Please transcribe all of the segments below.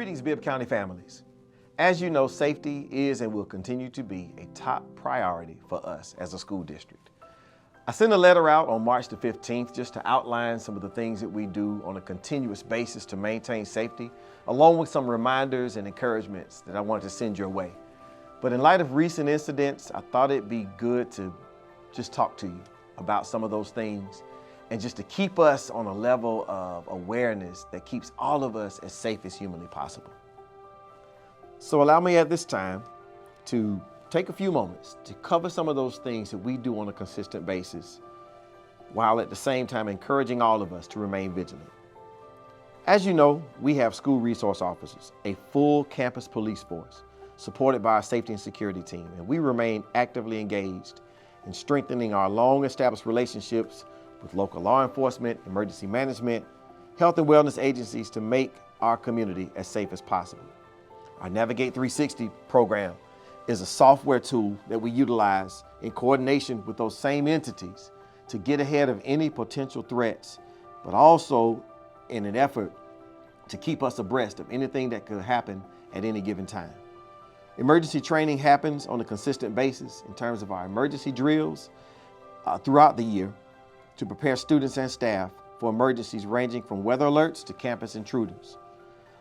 Greetings, Bibb County families. As you know, safety is and will continue to be a top priority for us as a school district. I sent a letter out on March the 15th just to outline some of the things that we do on a continuous basis to maintain safety, along with some reminders and encouragements that I wanted to send your way. But in light of recent incidents, I thought it'd be good to just talk to you about some of those things and just to keep us on a level of awareness that keeps all of us as safe as humanly possible. So allow me at this time to take a few moments to cover some of those things that we do on a consistent basis, while at the same time encouraging all of us to remain vigilant. As you know, we have school resource officers, a full campus police force, supported by our safety and security team, and we remain actively engaged in strengthening our long-established relationships with local law enforcement, emergency management, health and wellness agencies to make our community as safe as possible. Our Navigate 360 program is a software tool that we utilize in coordination with those same entities to get ahead of any potential threats, but also in an effort to keep us abreast of anything that could happen at any given time. Emergency training happens on a consistent basis in terms of our emergency drills throughout the year to prepare students and staff for emergencies ranging from weather alerts to campus intruders.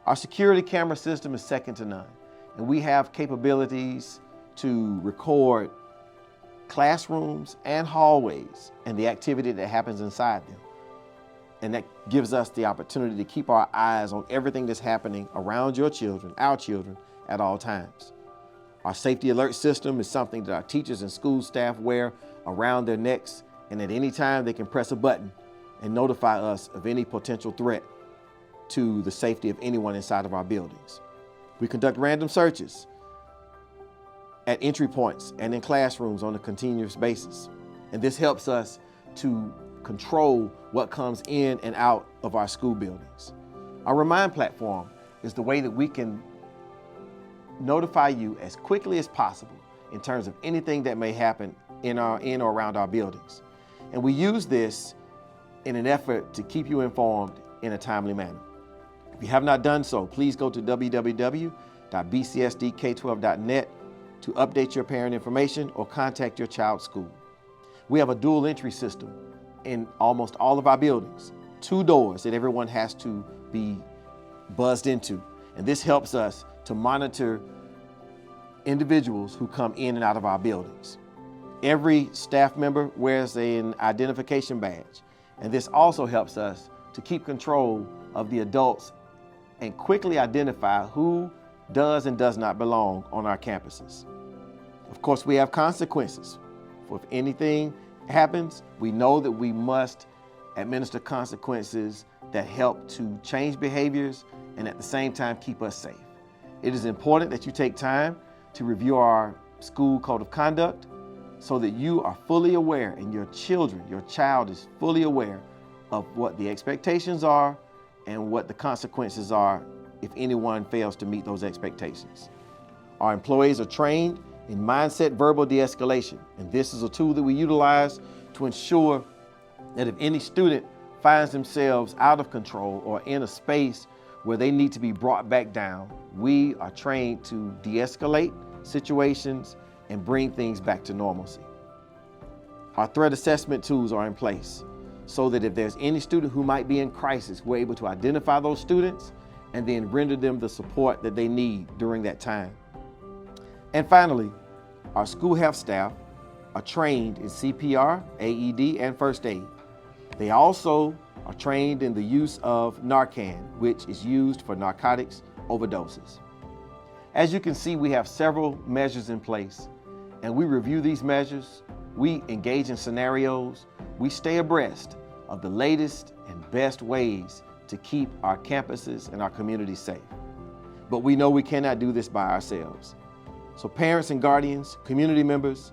Our security camera system is second to none, and we have capabilities to record classrooms and hallways and the activity that happens inside them. And that gives us the opportunity to keep our eyes on everything that's happening around your children, our children, at all times. Our safety alert system is something that our teachers and school staff wear around their necks, and at any time they can press a button and notify us of any potential threat to the safety of anyone inside of our buildings. We conduct random searches at entry points and in classrooms on a continuous basis, and this helps us to control what comes in and out of our school buildings. Our Remind platform is the way that we can notify you as quickly as possible in terms of anything that may happen in or around our buildings. And we use this in an effort to keep you informed in a timely manner. If you have not done so, please go to www.bcsdk12.net to update your parent information or contact your child's school. We have a dual entry system in almost all of our buildings, 2 doors that everyone has to be buzzed into. And this helps us to monitor individuals who come in and out of our buildings. Every staff member wears an identification badge, and this also helps us to keep control of the adults and quickly identify who does and does not belong on our campuses. Of course, we have consequences. If anything happens, we know that we must administer consequences that help to change behaviors and at the same time keep us safe. It is important that you take time to review our school code of conduct so that you are fully aware and your child is fully aware of what the expectations are and what the consequences are if anyone fails to meet those expectations. Our employees are trained in mindset verbal de-escalation, and this is a tool that we utilize to ensure that if any student finds themselves out of control or in a space where they need to be brought back down, we are trained to de-escalate situations and bring things back to normalcy. Our threat assessment tools are in place so that if there's any student who might be in crisis, we're able to identify those students and then render them the support that they need during that time. And finally, our school health staff are trained in CPR, AED, and first aid. They also are trained in the use of Narcan, which is used for narcotics overdoses. As you can see, we have several measures in place, and we review these measures, we engage in scenarios, we stay abreast of the latest and best ways to keep our campuses and our communities safe. But we know we cannot do this by ourselves. So parents and guardians, community members,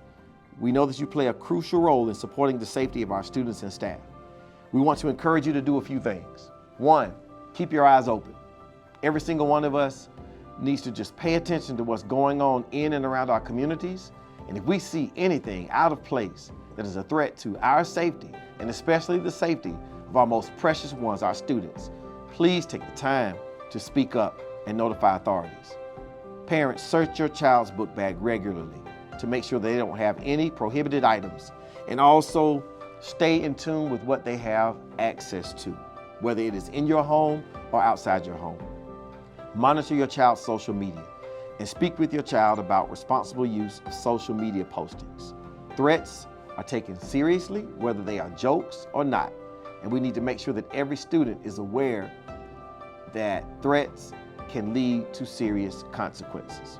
we know that you play a crucial role in supporting the safety of our students and staff. We want to encourage you to do a few things. 1, keep your eyes open. Every single one of us needs to just pay attention to what's going on in and around our communities. And if we see anything out of place that is a threat to our safety, and especially the safety of our most precious ones, our students, please take the time to speak up and notify authorities. Parents, search your child's book bag regularly to make sure they don't have any prohibited items, and also stay in tune with what they have access to, whether it is in your home or outside your home. Monitor your child's social media and speak with your child about responsible use of social media postings. Threats are taken seriously, whether they are jokes or not, and we need to make sure that every student is aware that threats can lead to serious consequences.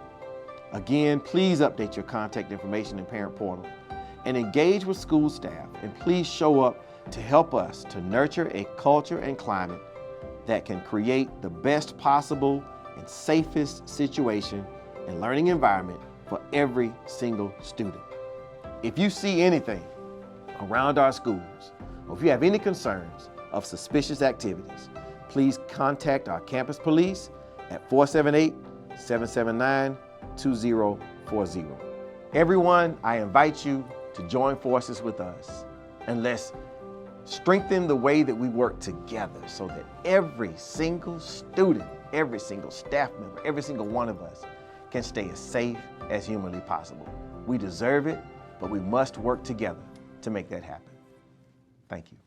Again, please update your contact information in Parent Portal and engage with school staff, and please show up to help us to nurture a culture and climate that can create the best possible and safest situation and learning environment for every single student. If you see anything around our schools, or if you have any concerns of suspicious activities, please contact our campus police at 478-779-2040. Everyone, I invite you to join forces with us, and let's strengthen the way that we work together so that every single student, every single staff member, every single one of us can stay as safe as humanly possible. We deserve it, but we must work together to make that happen. Thank you.